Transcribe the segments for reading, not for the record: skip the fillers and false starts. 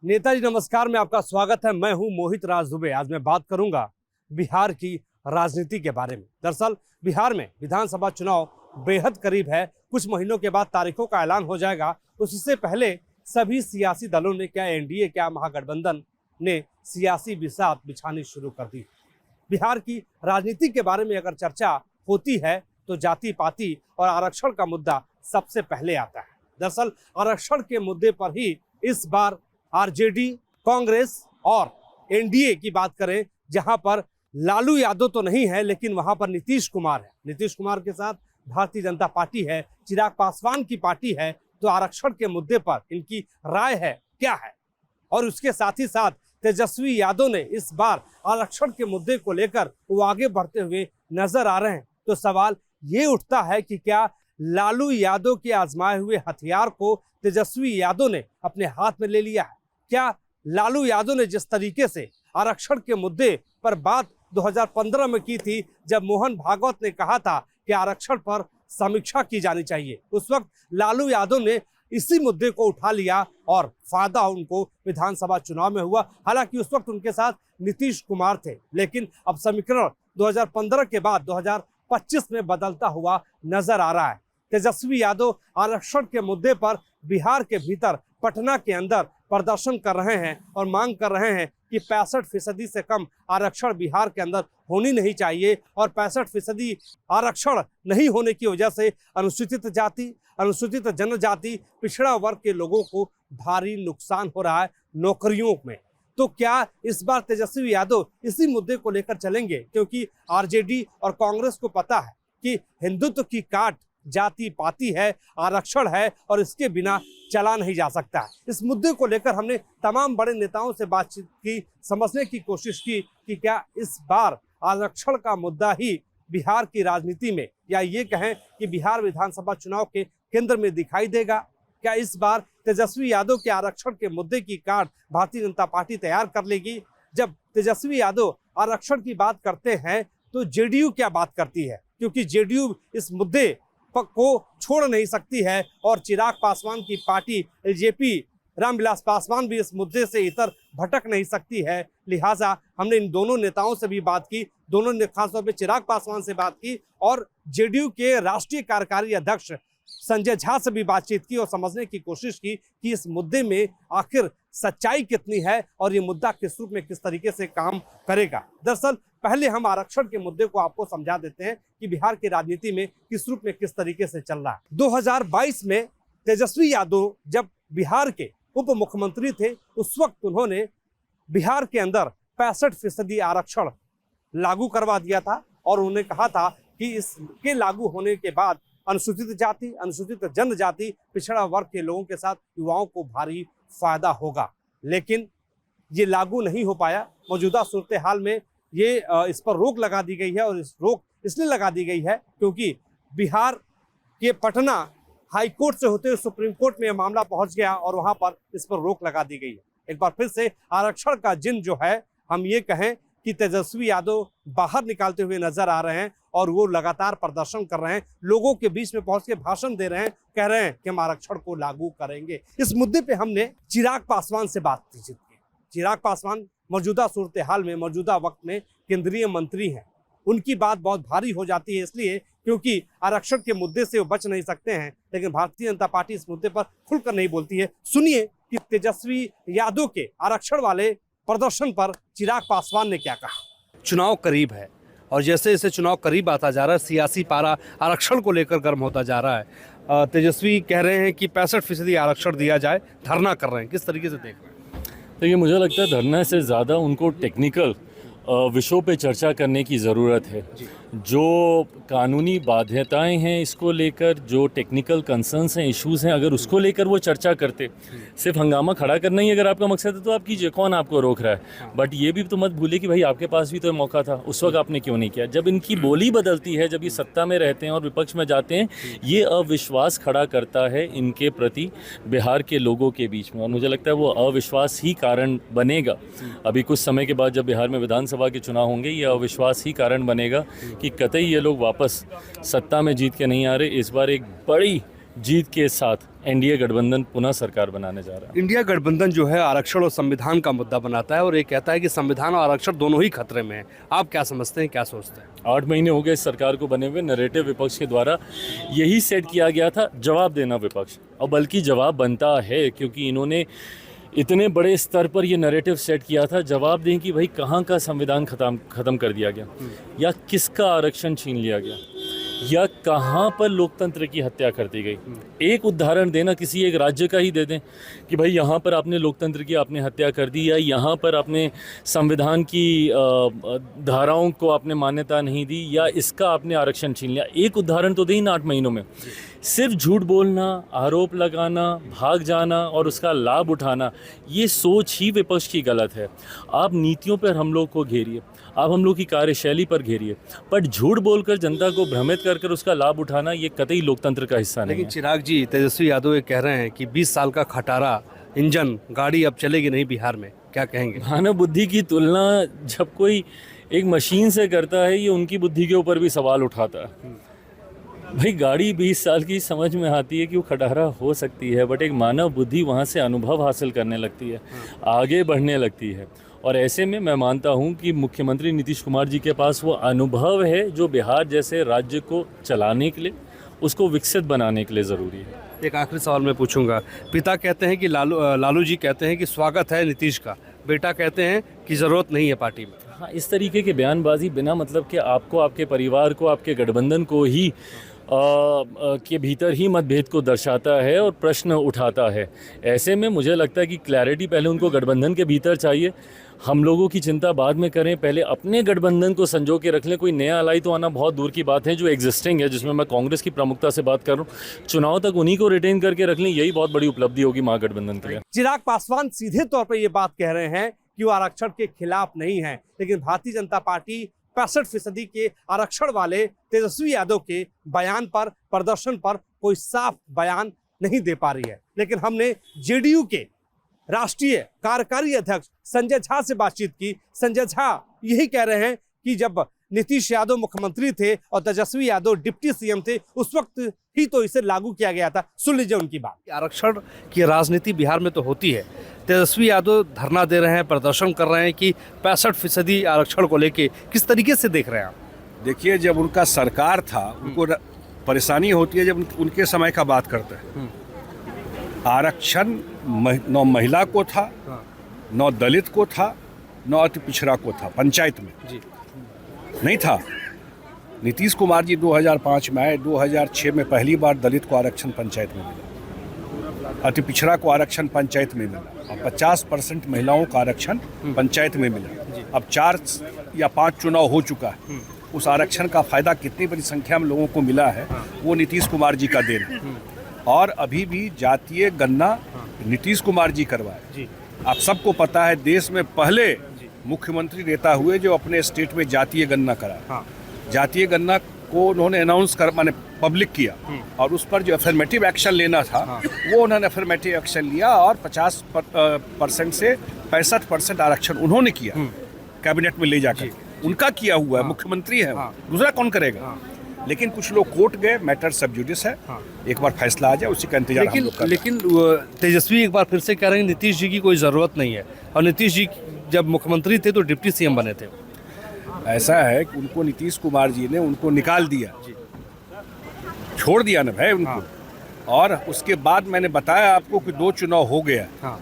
नेताजी नमस्कार में आपका स्वागत है। मैं हूं मोहित राज दुबे। आज मैं बात करूंगा बिहार की राजनीति के बारे में। दरअसल बिहार में विधानसभा चुनाव बेहद करीब है। कुछ महीनों के बाद तारीखों का ऐलान हो जाएगा। उससे पहले सभी सियासी दलों ने, क्या एनडीए क्या महागठबंधन ने सियासी बिसात बिछानी शुरू कर दी। बिहार की राजनीति के बारे में अगर चर्चा होती है तो जाति पाति और आरक्षण का मुद्दा सबसे पहले आता है। दरअसल आरक्षण के मुद्दे पर ही इस बार आरजेडी, कांग्रेस और एनडीए की बात करें, जहां पर लालू यादव तो नहीं है लेकिन वहां पर नीतीश कुमार है। नीतीश कुमार के साथ भारतीय जनता पार्टी है, चिराग पासवान की पार्टी है। तो आरक्षण के मुद्दे पर इनकी राय है क्या है। और उसके साथ ही साथ तेजस्वी यादव ने इस बार आरक्षण के मुद्दे को लेकर वो आगे बढ़ते हुए नजर आ रहे हैं। तो सवाल ये उठता है कि क्या लालू यादव के आजमाए हुए हथियार को तेजस्वी यादव ने अपने हाथ में ले लिया है? क्या लालू यादव ने जिस तरीके से आरक्षण के मुद्दे पर बात 2015 में की थी, जब मोहन भागवत ने कहा था कि आरक्षण पर समीक्षा की जानी चाहिए, उस वक्त लालू यादव ने इसी मुद्दे को उठा लिया और फायदा उनको विधानसभा चुनाव में हुआ। हालांकि उस वक्त उनके साथ नीतीश कुमार थे, लेकिन अब समीकरण 2015 के बाद 2025 में बदलता हुआ नजर आ रहा है। तेजस्वी यादव आरक्षण के मुद्दे पर बिहार के भीतर, पटना के अंदर प्रदर्शन कर रहे हैं और मांग कर रहे हैं कि 65% से कम आरक्षण बिहार के अंदर होनी नहीं चाहिए। और 65% आरक्षण नहीं होने की वजह से अनुसूचित जाति, अनुसूचित जनजाति, पिछड़ा वर्ग के लोगों को भारी नुकसान हो रहा है नौकरियों में। तो क्या इस बार तेजस्वी यादव इसी मुद्दे को लेकर चलेंगे? क्योंकि आरजेडी और कांग्रेस को पता है कि हिंदुत्व की काट जाति पाति है, आरक्षण है और इसके बिना चला नहीं जा सकता। इस मुद्दे को लेकर हमने तमाम बड़े नेताओं से बातचीत की, समझने की कोशिश की कि क्या इस बार आरक्षण का मुद्दा ही बिहार की राजनीति में, या ये कहें कि बिहार विधानसभा चुनाव के केंद्र में दिखाई देगा। क्या इस बार तेजस्वी यादव के आरक्षण के मुद्दे की काट भारतीय जनता पार्टी तैयार कर लेगी? जब तेजस्वी यादव आरक्षण की बात करते हैं तो जेडीयू क्या बात करती है? क्योंकि जेडीयू इस मुद्दे को छोड़ नहीं सकती है और चिराग पासवान की पार्टी एलजेपी, रामविलास पासवान भी इस मुद्दे से इतर भटक नहीं सकती है। लिहाजा हमने इन दोनों नेताओं से भी बात की, दोनों ने खासतौर पर चिराग पासवान से बात की और जेडीयू के राष्ट्रीय कार्यकारी अध्यक्ष संजय झा से भी बातचीत की और समझने की कोशिश की कि इस मुद्दे में आखिर सच्चाई कितनी है और ये मुद्दा किस रूप में, किस तरीके से काम करेगा। दरअसल पहले हम आरक्षण के मुद्दे को आपको समझा देते हैं कि बिहार की राजनीति में किस रूप में, किस तरीके से चल रहा है। 2022 में तेजस्वी यादव जब बिहार के उप मुख्यमंत्री थे, उस वक्त उन्होंने बिहार के अंदर 65% आरक्षण लागू करवा दिया था और उन्होंने कहा था कि इसके लागू होने के बाद अनुसूचित जाति, अनुसूचित जनजाति, पिछड़ा वर्ग के लोगों के साथ युवाओं को भारी फायदा होगा। लेकिन ये लागू नहीं हो पाया। मौजूदा सूरत हाल में ये इस पर रोक लगा दी गई है और इस रोक इसलिए लगा दी गई है क्योंकि बिहार के पटना हाई कोर्ट से होते हुए सुप्रीम कोर्ट में यह मामला पहुंच गया और वहां पर इस पर रोक लगा दी गई है। एक बार फिर से आरक्षण का जिन जो है, हम ये कहें कि तेजस्वी यादव बाहर निकालते हुए नजर आ रहे हैं और वो लगातार प्रदर्शन कर रहे हैं, लोगों के बीच में पहुंच के भाषण दे रहे हैं, कह रहे हैं कि हम आरक्षण को लागू करेंगे। इस मुद्दे पे हमने चिराग पासवान से बातचीत की। चिराग पासवान मौजूदा सूरत हाल में, मौजूदा वक्त में केंद्रीय मंत्री हैं। उनकी बात बहुत भारी हो जाती है इसलिए क्योंकि आरक्षण के मुद्दे से वो बच नहीं सकते हैं, लेकिन भारतीय जनता पार्टी इस मुद्दे पर खुलकर नहीं बोलती है। सुनिए कि तेजस्वी यादव के आरक्षण वाले प्रदर्शन पर चिराग पासवान ने क्या कहा। चुनाव करीब है और जैसे जैसे चुनाव करीब आता जा रहा है, सियासी पारा आरक्षण को लेकर गर्म होता जा रहा है। तेजस्वी कह रहे हैं कि 65% आरक्षण दिया जाए, धरना कर रहे हैं, किस तरीके से देख रहे हैं? देखिए, मुझे लगता है धरना से ज़्यादा उनको टेक्निकल विषयों पे चर्चा करने की ज़रूरत है। जो कानूनी बाध्यताएं हैं इसको लेकर, जो टेक्निकल कंसर्न्स हैं, इश्यूज़ हैं, अगर उसको लेकर वो चर्चा करते, सिर्फ हंगामा खड़ा करना ही अगर आपका मकसद है तो आप कीजिए, कौन आपको रोक रहा है। बट ये भी तो मत भूलिए कि भाई आपके पास भी तो मौका था, उस वक्त आपने क्यों नहीं किया। जब इनकी बोली बदलती है, जब ये सत्ता में रहते हैं और विपक्ष में जाते हैं, ये अविश्वास खड़ा करता है इनके प्रति बिहार के लोगों के बीच में, और मुझे लगता है वो अविश्वास ही कारण बनेगा। अभी कुछ समय के बाद जब बिहार में विधानसभा के चुनाव होंगे, ये अविश्वास ही कारण बनेगा कि कतई ये लोग वापस सत्ता में जीत के नहीं आ रहे। इस बार एक बड़ी जीत के साथ एनडीए गठबंधन पुनः सरकार बनाने जा रहा है। इंडिया गठबंधन जो है आरक्षण और संविधान का मुद्दा बनाता है और ये कहता है कि संविधान और आरक्षण दोनों ही खतरे में है। आप क्या समझते हैं, क्या सोचते हैं? 8 महीने हो गए इस सरकार को बने हुए। नैरेटिव विपक्ष के द्वारा यही सेट किया गया था, जवाब देना विपक्ष, और बल्कि जवाब बनता है क्योंकि इन्होंने इतने बड़े स्तर पर ये नैरेटिव सेट किया था। जवाब दें कि भाई कहाँ का संविधान खत्म कर दिया गया, या किसका आरक्षण छीन लिया गया, या कहाँ पर लोकतंत्र की हत्या कर दी गई। एक उदाहरण देना, किसी एक राज्य का ही दे दें कि भाई यहाँ पर आपने लोकतंत्र की आपने हत्या कर दी, या यहाँ पर आपने संविधान की धाराओं को आपने मान्यता नहीं दी, या इसका आपने आरक्षण छीन लिया। एक उदाहरण तो दें इन 8 महीनों में। सिर्फ झूठ बोलना, आरोप लगाना, भाग जाना और उसका लाभ उठाना, ये सोच ही विपक्ष की गलत है। आप नीतियों पर हम लोग को घेरिए, आप हम लोग की कार्यशैली पर घेरिए, पर झूठ बोलकर जनता को भ्रमित कर उसका लाभ उठाना ये कतई लोकतंत्र का हिस्सा नहीं है। लेकिन चिराग जी, तेजस्वी यादव ये कह रहे हैं कि 20 साल का खटारा इंजन गाड़ी अब चलेगी नहीं बिहार में, क्या कहेंगे? मानव बुद्धि की तुलना जब कोई एक मशीन से करता है, ये उनकी बुद्धि के ऊपर भी सवाल उठाता है। भाई गाड़ी 20 साल की समझ में आती है कि वो खटारा हो सकती है, बट एक मानव बुद्धि वहाँ से अनुभव हासिल करने लगती है, आगे बढ़ने लगती है। और ऐसे में मैं मानता हूँ कि मुख्यमंत्री नीतीश कुमार जी के पास वो अनुभव है जो बिहार जैसे राज्य को चलाने के लिए, उसको विकसित बनाने के लिए ज़रूरी है। एक आखिरी सवाल मैं पूछूंगा। पिता कहते हैं कि लालू जी कहते हैं कि स्वागत है नीतीश का, बेटा कहते हैं कि ज़रूरत नहीं है पार्टी में। हाँ, इस तरीके की बयानबाजी बिना मतलब के आपको, आपके परिवार को, आपके गठबंधन को ही के भीतर ही मतभेद को दर्शाता है और प्रश्न उठाता है। ऐसे में मुझे लगता है कि क्लैरिटी पहले उनको गठबंधन के भीतर चाहिए। हम लोगों की चिंता बाद में करें, पहले अपने गठबंधन को संजो के रख लें। कोई नया अलाई तो आना बहुत दूर की बात है, जो एग्जिस्टिंग है, जिसमें मैं कांग्रेस की प्रमुखता से बात कर रहा हूँ, चुनाव तक उन्हीं को रिटेन करके रख लें, यही बहुत बड़ी उपलब्धि होगी महागठबंधन के लिए। चिराग पासवान सीधे तौर पर ये बात कह रहे हैं कि वो आरक्षण के खिलाफ नहीं है, लेकिन भारतीय जनता पार्टी 65% के आरक्षण वाले तेजस्वी यादव के बयान पर, प्रदर्शन पर कोई साफ बयान नहीं दे पा रही है। लेकिन हमने जेडीयू के राष्ट्रीय कार्यकारी अध्यक्ष संजय झा से बातचीत की। संजय झा यही कह रहे हैं कि जब नीतीश यादव मुख्यमंत्री थे और तेजस्वी यादव डिप्टी सीएम थे, उस वक्त ही तो इसे लागू किया गया था। सुन लीजिए उनकी बात। आरक्षण की राजनीति बिहार में तो होती है। तेजस्वी यादव धरना दे रहे हैं, प्रदर्शन कर रहे हैं कि 65% आरक्षण को लेके किस तरीके से देख रहे हैं आप? देखिए, जब उनका सरकार था उनको परेशानी होती है जब उनके समय का बात करते हैं। आरक्षण न महिला को था, न दलित को था, न अति पिछड़ा को था। पंचायत में जी नहीं था। नीतीश कुमार जी 2005 में आए, 2006 में पहली बार दलित को आरक्षण पंचायत में मिला, अति पिछड़ा को आरक्षण पंचायत में मिला, अब 50% महिलाओं का आरक्षण पंचायत में मिला। अब 4 या 5 चुनाव हो चुका है। उस आरक्षण का फायदा कितनी बड़ी संख्या में लोगों को मिला है, वो नीतीश कुमार जी का देन है। और अभी भी जातीय गणना नीतीश कुमार जी करवाए। आप सबको पता है, देश में पहले मुख्यमंत्री नेता हुए जो अपने स्टेट में जातीय गणना करा। जातीय गणना को उन्होंने अनाउंस कर, माने पब्लिक किया, और उस पर जो अफर्मेटिव एक्शन लेना था वो उन्होंने अफर्मेटिव एक्शन लिया और 50% से 65% आरक्षण उन्होंने किया कैबिनेट में ले जाकर। उनका किया हुआ है, मुख्यमंत्री है, दूसरा कौन करेगा? लेकिन कुछ लोग कोर्ट गए, मैटर सब जुडिस है, एक बार फैसला आ जाए उसी का इंतजार हम लोग कर रहे हैं। लेकिन तेजस्वी एक बार फिर से कह रहे हैं नीतीश जी की कोई ज़रूरत नहीं है, और नीतीश जी जब मुख्यमंत्री थे तो डिप्टी सीएम बने थे। ऐसा है कि उनको नीतीश कुमार जी ने उनको निकाल दिया, छोड़ दिया ना भाई उनको। और उसके बाद मैंने बताया आपको कि 2 चुनाव हो गया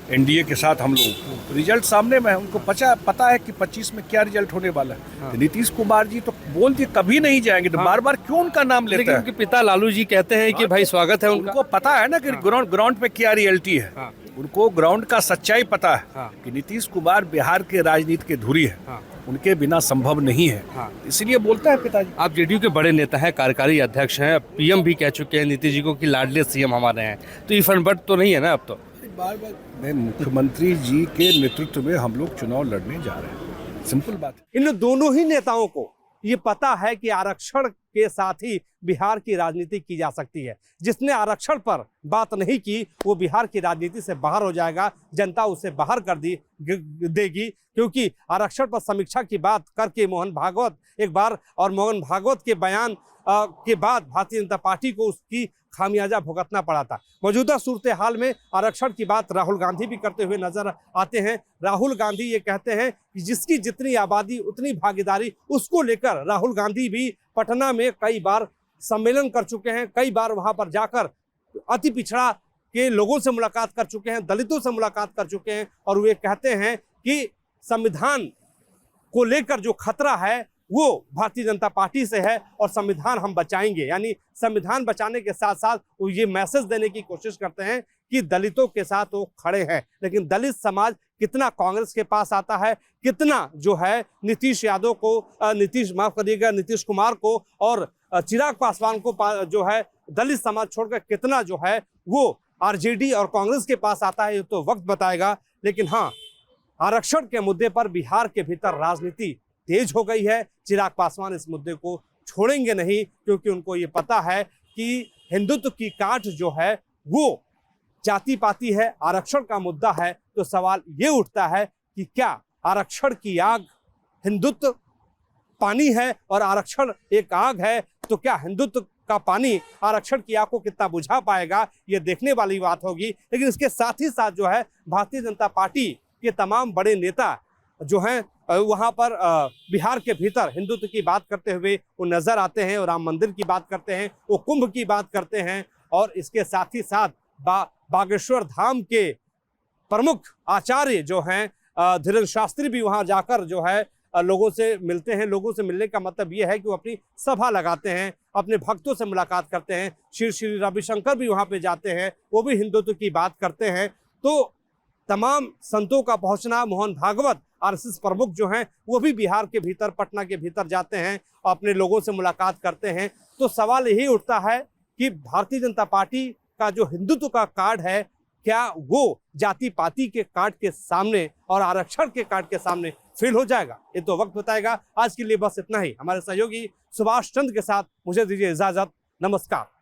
एनडीए के साथ हम लोग, रिजल्ट सामने में है। उनको पता है कि 25 में क्या रिजल्ट होने वाला है। तो नीतीश कुमार जी तो बोल दिए कभी नहीं जाएंगे, तो बार बार क्यों उनका नाम लेते हैं? उनके पिता लालू जी कहते हैं कि भाई स्वागत है उनका। उनको पता है ना कि ग्राउंड पे क्या रियलिटी है। उनको ग्राउंड का सच्चाई पता है कि नीतीश कुमार बिहार के राजनीति के धुरी है, उनके बिना संभव नहीं है, इसलिए बोलता है पिताजी। आप जेडीयू के बड़े नेता हैं, कार्यकारी अध्यक्ष हैं, पीएम भी कह चुके हैं नीतीश जी को कि लाडले सीएम हमारे हैं, तो ये फनबट तो नहीं है ना अब तो? बार बार मुख्यमंत्री जी के नेतृत्व में हम लोग चुनाव लड़ने जा रहे हैं, सिंपल बात है। इन दोनों ही नेताओं को ये पता है कि आरक्षण के साथ ही बिहार की राजनीति की जा सकती है। जिसने आरक्षण पर बात नहीं की वो बिहार की राजनीति से बाहर हो जाएगा, जनता उसे बाहर कर देगी, क्योंकि आरक्षण पर समीक्षा की बात करके मोहन भागवत एक बार और मोहन भागवत के बयान के बाद भारतीय जनता पार्टी को उसकी खामियाजा भुगतना पड़ा था। मौजूदा सूरत हाल में आरक्षण की बात राहुल गांधी भी करते हुए नजर आते हैं। राहुल गांधी ये कहते हैं कि जिसकी जितनी आबादी उतनी भागीदारी, उसको लेकर राहुल गांधी भी पटना में कई बार सम्मेलन कर चुके हैं, कई बार वहां पर जाकर अति पिछड़ा के लोगों से मुलाकात कर चुके हैं, दलितों से मुलाकात कर चुके हैं, और वे कहते हैं कि संविधान को लेकर जो खतरा है वो भारतीय जनता पार्टी से है और संविधान हम बचाएंगे। यानी संविधान बचाने के साथ साथ वो ये मैसेज देने की कोशिश करते हैं कि दलितों के साथ वो खड़े हैं। लेकिन दलित समाज कितना कांग्रेस के पास आता है, कितना जो है नीतीश यादव को, नीतीश कुमार को और चिराग पासवान को जो है दलित समाज छोड़कर कितना जो है वो आरजेडी और कांग्रेस के पास आता है, ये तो वक्त बताएगा। लेकिन हाँ, आरक्षण के मुद्दे पर बिहार के भीतर राजनीति तेज हो गई है। चिराग पासवान इस मुद्दे को छोड़ेंगे नहीं, क्योंकि उनको ये पता है कि हिंदुत्व की काट जो है वो जाति पाति है, आरक्षण का मुद्दा है। तो सवाल ये उठता है कि क्या आरक्षण की आग हिंदुत्व पानी है और आरक्षण एक आग है, तो क्या हिंदुत्व का पानी आरक्षण की आग को कितना बुझा पाएगा, ये देखने वाली बात होगी। लेकिन इसके साथ ही साथ जो है भारतीय जनता पार्टी के तमाम बड़े नेता जो हैं वहाँ पर बिहार के भीतर हिंदुत्व की बात करते हुए वो नजर आते हैं, और राम मंदिर की बात करते हैं, वो कुंभ की बात करते हैं, और इसके साथ ही साथ बागेश्वर धाम के प्रमुख आचार्य जो हैं धीरेन्द्र शास्त्री भी वहाँ जाकर जो है लोगों से मिलते हैं। लोगों से मिलने का मतलब ये है कि वो अपनी सभा लगाते हैं, अपने भक्तों से मुलाकात करते हैं। श्री रविशंकर भी वहाँ पे जाते हैं, वो भी हिंदुत्व की बात करते हैं। तो तमाम संतों का पहुंचना, मोहन भागवत आरएसएस प्रमुख जो हैं वो भी बिहार के भीतर, पटना के भीतर जाते हैं, अपने लोगों से मुलाकात करते हैं। तो सवाल यही उठता है कि भारतीय जनता पार्टी का जो हिंदुत्व का कार्ड है, क्या वो जाति पाति के कार्ड के सामने और आरक्षण के कार्ड के सामने फेल हो जाएगा? ये तो वक्त बताएगा। आज के लिए बस इतना ही। हमारे सहयोगी सुभाष चंद्र के साथ मुझे दीजिए इजाजत। नमस्कार।